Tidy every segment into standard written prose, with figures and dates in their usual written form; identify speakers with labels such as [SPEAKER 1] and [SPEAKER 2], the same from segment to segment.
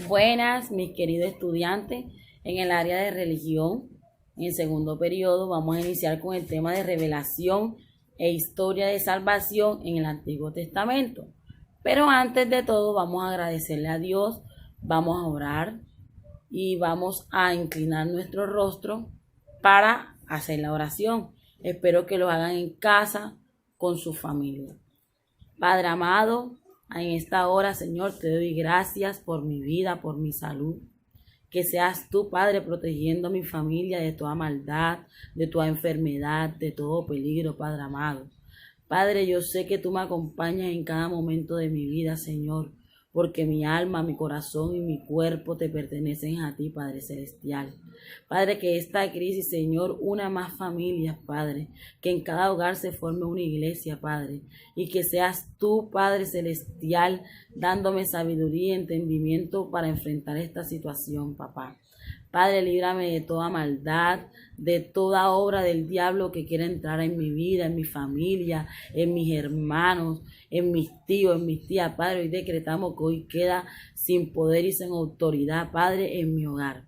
[SPEAKER 1] Buenas, mis queridos estudiantes. En el área de religión, en el segundo periodo, vamos a iniciar con el tema de revelación e historia de salvación en el Antiguo Testamento. Pero antes de todo, vamos a agradecerle a Dios, vamos a orar y vamos a inclinar nuestro rostro para hacer la oración. Espero que lo hagan en casa con su familia. Padre amado, en esta hora, Señor, te doy gracias por mi vida, por mi salud. Que seas tú, Padre, protegiendo a mi familia de toda maldad, de toda enfermedad, de todo peligro, Padre amado. Padre, yo sé que tú me acompañas en cada momento de mi vida, Señor, porque mi alma, mi corazón y mi cuerpo te pertenecen a ti, Padre Celestial. Padre, que esta crisis, Señor, una más familias, Padre, que en cada hogar se forme una iglesia, Padre, y que seas tú, Padre Celestial, dándome sabiduría y entendimiento para enfrentar esta situación, papá. Padre, líbrame de toda maldad, de toda obra del diablo que quiera entrar en mi vida, en mi familia, en mis hermanos, en mis tíos, en mis tías. Padre, hoy decretamos que hoy queda sin poder y sin autoridad, Padre, en mi hogar.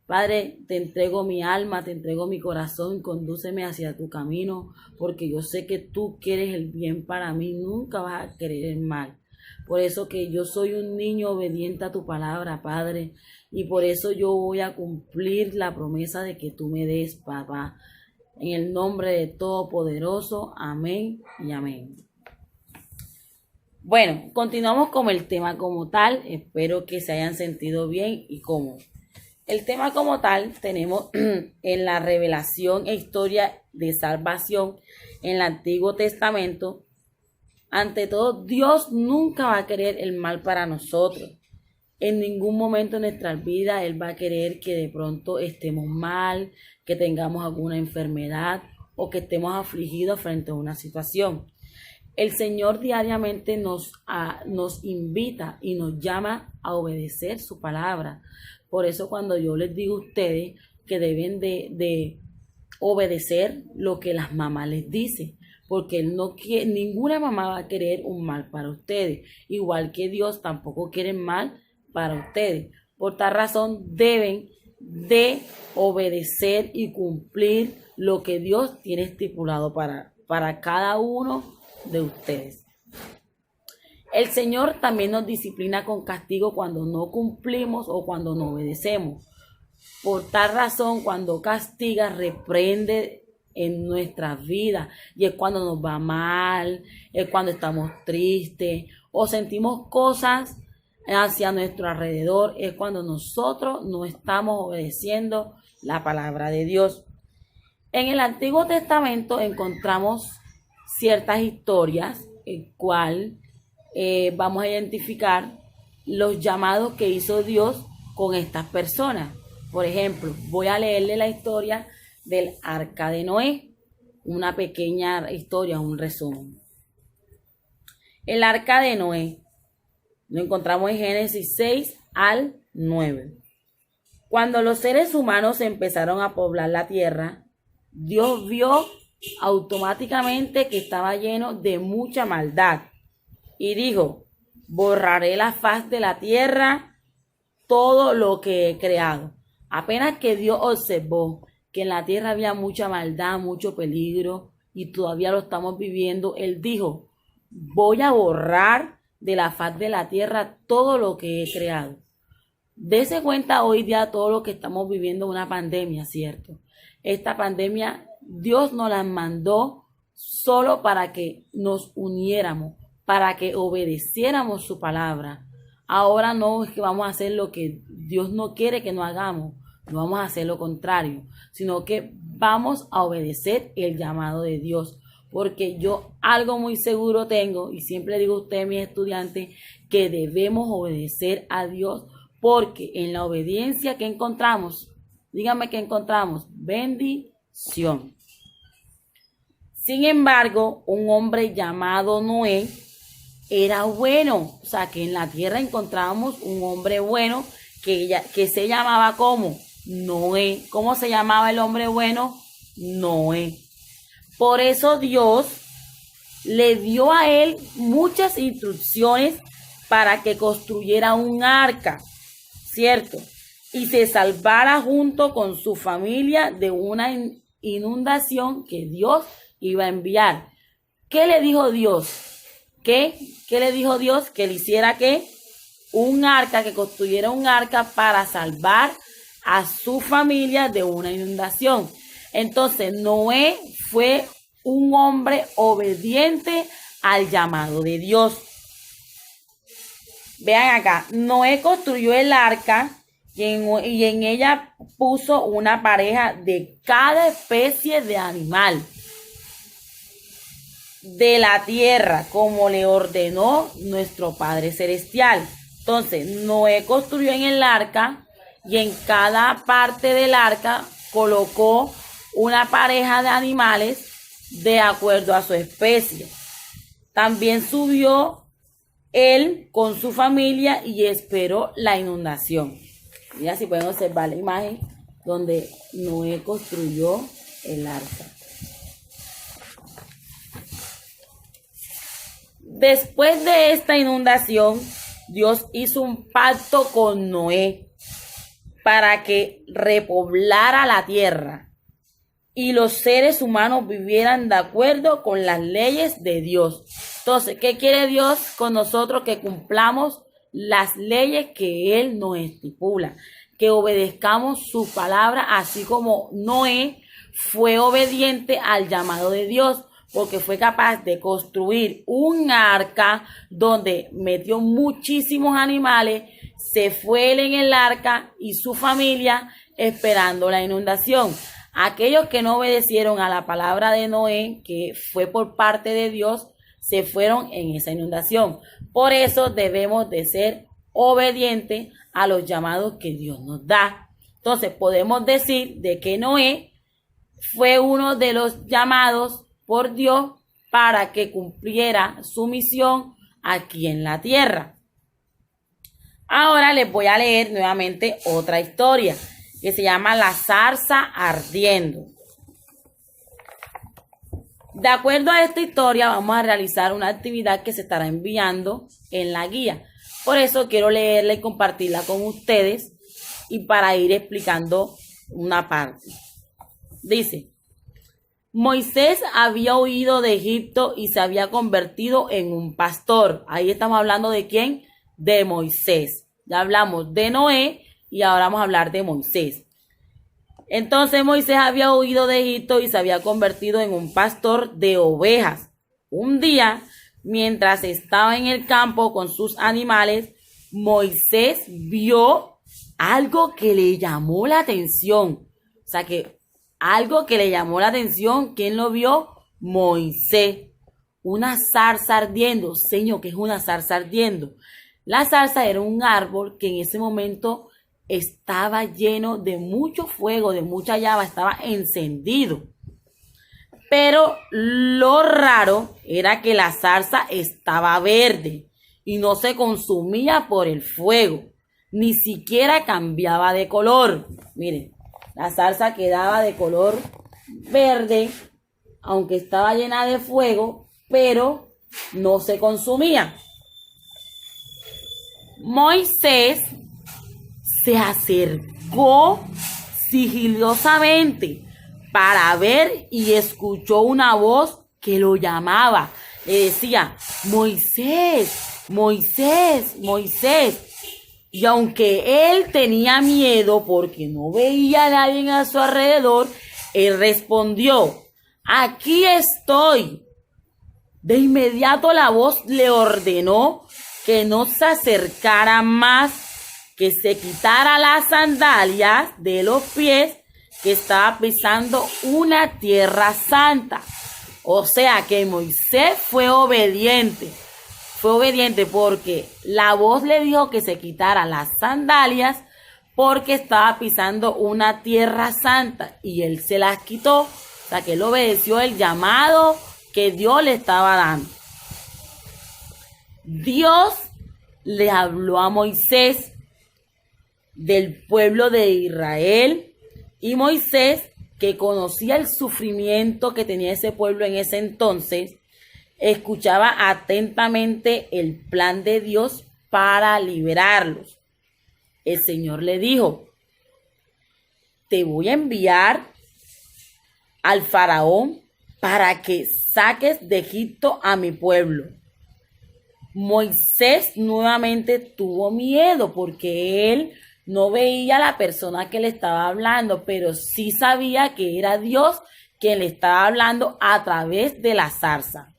[SPEAKER 1] Padre, te entrego mi alma, te entrego mi corazón, condúceme hacia tu camino, porque yo sé que tú quieres el bien para mí, nunca vas a querer el mal. Por eso que yo soy un niño obediente a tu palabra, Padre, y por eso yo voy a cumplir la promesa de que tú me des, papá. En el nombre de Todopoderoso, amén y amén. Bueno, continuamos con el tema como tal. Espero que se hayan sentido bien y cómodo. El tema como tal tenemos en la revelación e historia de salvación en el Antiguo Testamento. Ante todo, Dios nunca va a querer el mal para nosotros. En ningún momento de nuestras vidas Él va a querer que de pronto estemos mal, que tengamos alguna enfermedad o que estemos afligidos frente a una situación. El Señor diariamente nos invita y nos llama a obedecer su palabra. Por eso cuando yo les digo a ustedes que deben de obedecer lo que las mamás les dicen, porque Él no quiere, ninguna mamá va a querer un mal para ustedes, igual que Dios tampoco quiere mal para ustedes. Por tal razón deben de obedecer y cumplir lo que Dios tiene estipulado para cada uno de ustedes. El Señor también nos disciplina con castigo cuando no cumplimos o cuando no obedecemos. Por tal razón, cuando castiga, reprende en nuestras vidas. Y es cuando nos va mal, es cuando estamos tristes o sentimos cosas hacia nuestro alrededor. Es cuando nosotros no estamos obedeciendo la palabra de Dios. En el Antiguo Testamento encontramos ciertas historias, el cual vamos a identificar los llamados que hizo Dios con estas personas. Por ejemplo, voy a leerle la historia del Arca de Noé, una pequeña historia, un resumen. El Arca de Noé lo encontramos en Génesis 6 al 9. Cuando los seres humanos empezaron a poblar la tierra, Dios vio automáticamente que estaba lleno de mucha maldad y dijo: borraré la faz de la tierra todo lo que he creado. Apenas que Dios observó que en la tierra había mucha maldad, mucho peligro y todavía lo estamos viviendo, Él dijo: voy a borrar de la faz de la tierra todo lo que he creado. Dese cuenta hoy día todo lo que estamos viviendo, una pandemia, ¿cierto? Esta pandemia Dios nos la mandó solo para que nos uniéramos, para que obedeciéramos su palabra. Ahora no es que vamos a hacer lo que Dios no quiere que no hagamos, no vamos a hacer lo contrario, sino que vamos a obedecer el llamado de Dios. Porque yo algo muy seguro tengo, y siempre digo a ustedes, mis estudiantes, que debemos obedecer a Dios, porque en la obediencia que encontramos, díganme qué encontramos, bendición. Sin embargo, un hombre llamado Noé era bueno, o sea que en la tierra encontrábamos un hombre bueno que se llamaba ¿cómo? Noé. ¿Cómo se llamaba el hombre bueno? Noé. Por eso Dios le dio a él muchas instrucciones para que construyera un arca. ¿cierto? Y se salvara junto con su familia de una inundación que Dios iba a enviar. ¿Qué le dijo Dios? ¿Qué le dijo Dios? Que le hiciera ¿qué? Un arca, que construyera un arca para salvar a su familia de una inundación. Entonces Noé fue un hombre obediente al llamado de Dios. Vean acá, Noé construyó el arca y en ella puso una pareja de cada especie de animal de la tierra, como le ordenó nuestro Padre Celestial. Entonces, Noé construyó en el arca y en cada parte del arca colocó una pareja de animales de acuerdo a su especie. También subió él con su familia y esperó la inundación. Mira si pueden observar la imagen donde Noé construyó el arca. Después de esta inundación, Dios hizo un pacto con Noé para que repoblara la tierra y los seres humanos vivieran de acuerdo con las leyes de Dios. Entonces, ¿qué quiere Dios con nosotros? Que cumplamos las leyes que Él nos estipula, que obedezcamos su palabra, así como Noé fue obediente al llamado de Dios, porque fue capaz de construir un arca donde metió muchísimos animales, se fue él en el arca y su familia esperando la inundación. Aquellos que no obedecieron a la palabra de Noé, que fue por parte de Dios, se fueron en esa inundación. Por eso debemos de ser obedientes a los llamados que Dios nos da. Entonces podemos decir de que Noé fue uno de los llamados por Dios para que cumpliera su misión aquí en la tierra. Ahora les voy a leer nuevamente otra historia que se llama La zarza ardiendo. De acuerdo a esta historia, vamos a realizar una actividad que se estará enviando en la guía. Por eso quiero leerla y compartirla con ustedes y para ir explicando una parte. Dice: Moisés había huido de Egipto y se había convertido en un pastor. Ahí estamos hablando de ¿quién? De Moisés. Ya hablamos de Noé y ahora vamos a hablar de Moisés. Entonces Moisés había huido de Egipto y se había convertido en un pastor de ovejas. Un día, mientras estaba en el campo con sus animales, Moisés vio algo que le llamó la atención. O sea que algo que le llamó la atención, ¿quién lo vio? Moisés. Una zarza ardiendo. Señor, ¿qué es una zarza ardiendo? La zarza era un árbol que en ese momento estaba lleno de mucho fuego, de mucha llama, estaba encendido. Pero lo raro era que la zarza estaba verde y no se consumía por el fuego, ni siquiera cambiaba de color. Miren, la zarza quedaba de color verde, aunque estaba llena de fuego, pero no se consumía. Moisés se acercó sigilosamente para ver y escuchó una voz que lo llamaba. Le decía: Moisés, Moisés, Moisés. Y aunque él tenía miedo porque no veía a nadie a su alrededor, él respondió: aquí estoy. De inmediato la voz le ordenó que no se acercara más, que se quitara las sandalias de los pies, que estaba pisando una tierra santa. O sea que Moisés fue obediente. Fue obediente porque la voz le dijo que se quitara las sandalias porque estaba pisando una tierra santa y él se las quitó. O sea que él obedeció el llamado que Dios le estaba dando. Dios le habló a Moisés del pueblo de Israel y Moisés, que conocía el sufrimiento que tenía ese pueblo en ese entonces, escuchaba atentamente el plan de Dios para liberarlos. el Señor le dijo, te voy a enviar al faraón para que saques de Egipto a mi pueblo. Moisés nuevamente tuvo miedo porque él no veía a la persona que le estaba hablando, pero sí sabía que era Dios quien le estaba hablando a través de la zarza.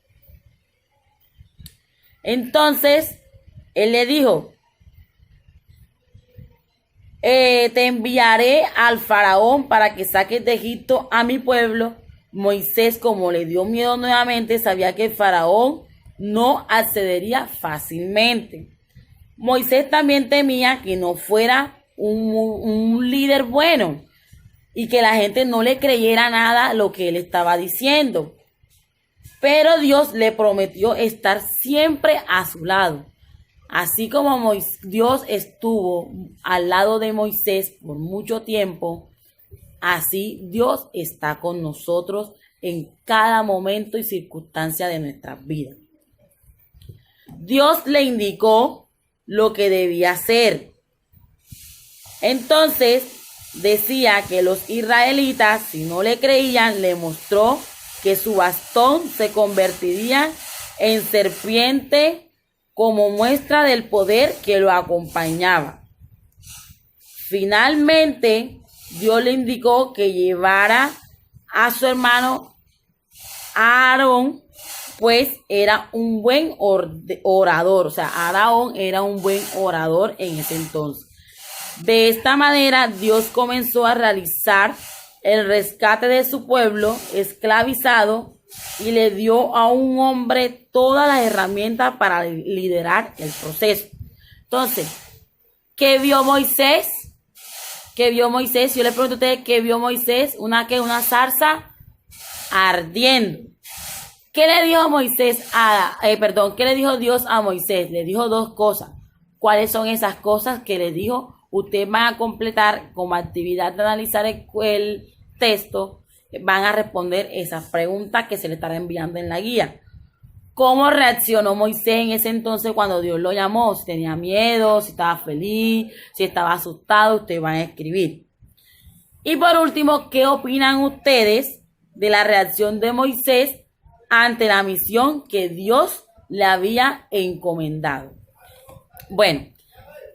[SPEAKER 1] Entonces, él le dijo, te enviaré al faraón para que saques de Egipto a mi pueblo. Moisés, como le dio miedo nuevamente, sabía que el faraón no accedería fácilmente. Moisés también temía que no fuera un líder bueno y que la gente no le creyera nada lo que él estaba diciendo. Pero Dios le prometió estar siempre a su lado. Así como Dios estuvo al lado de Moisés por mucho tiempo, así Dios está con nosotros en cada momento y circunstancia de nuestras vidas. Dios le indicó lo que debía hacer. Entonces decía que los israelitas, si no le creían, le mostró que su bastón se convertiría en serpiente como muestra del poder que lo acompañaba. Finalmente, Dios le indicó que llevara a su hermano Aarón, pues era un buen orador. O sea, Aarón era un buen orador en ese entonces. De esta manera, Dios comenzó a realizar el rescate de su pueblo esclavizado y le dio a un hombre todas las herramientas para liderar el proceso. Entonces, ¿qué vio Moisés? ¿Qué vio Moisés? Yo le pregunto a ustedes, ¿qué vio Moisés? Una zarza ardiendo. ¿Qué le dijo Moisés ¿qué le dijo Dios a Moisés? Le dijo dos cosas. ¿Cuáles son esas cosas que le dijo? Ustedes van a completar como actividad de analizar el texto, van a responder esas preguntas que se le estará enviando en la guía. ¿Cómo reaccionó Moisés en ese entonces cuando Dios lo llamó? Si tenía miedo, si estaba feliz, si estaba asustado, ustedes van a escribir. Y por último, ¿qué opinan ustedes de la reacción de Moisés ante la misión que Dios le había encomendado? Bueno,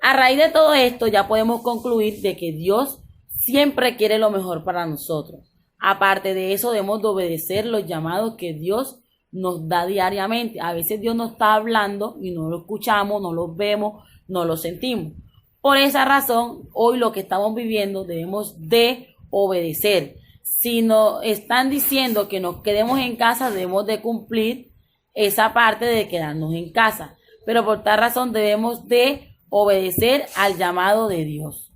[SPEAKER 1] a raíz de todo esto ya podemos concluir de que Dios siempre quiere lo mejor para nosotros. Aparte de eso, debemos de obedecer los llamados que Dios nos da diariamente. A veces Dios nos está hablando y no lo escuchamos, no lo vemos, no lo sentimos. Por esa razón, hoy lo que estamos viviendo debemos de obedecer. Si nos están diciendo que nos quedemos en casa, debemos de cumplir esa parte de quedarnos en casa. Pero por tal razón debemos de obedecer al llamado de Dios.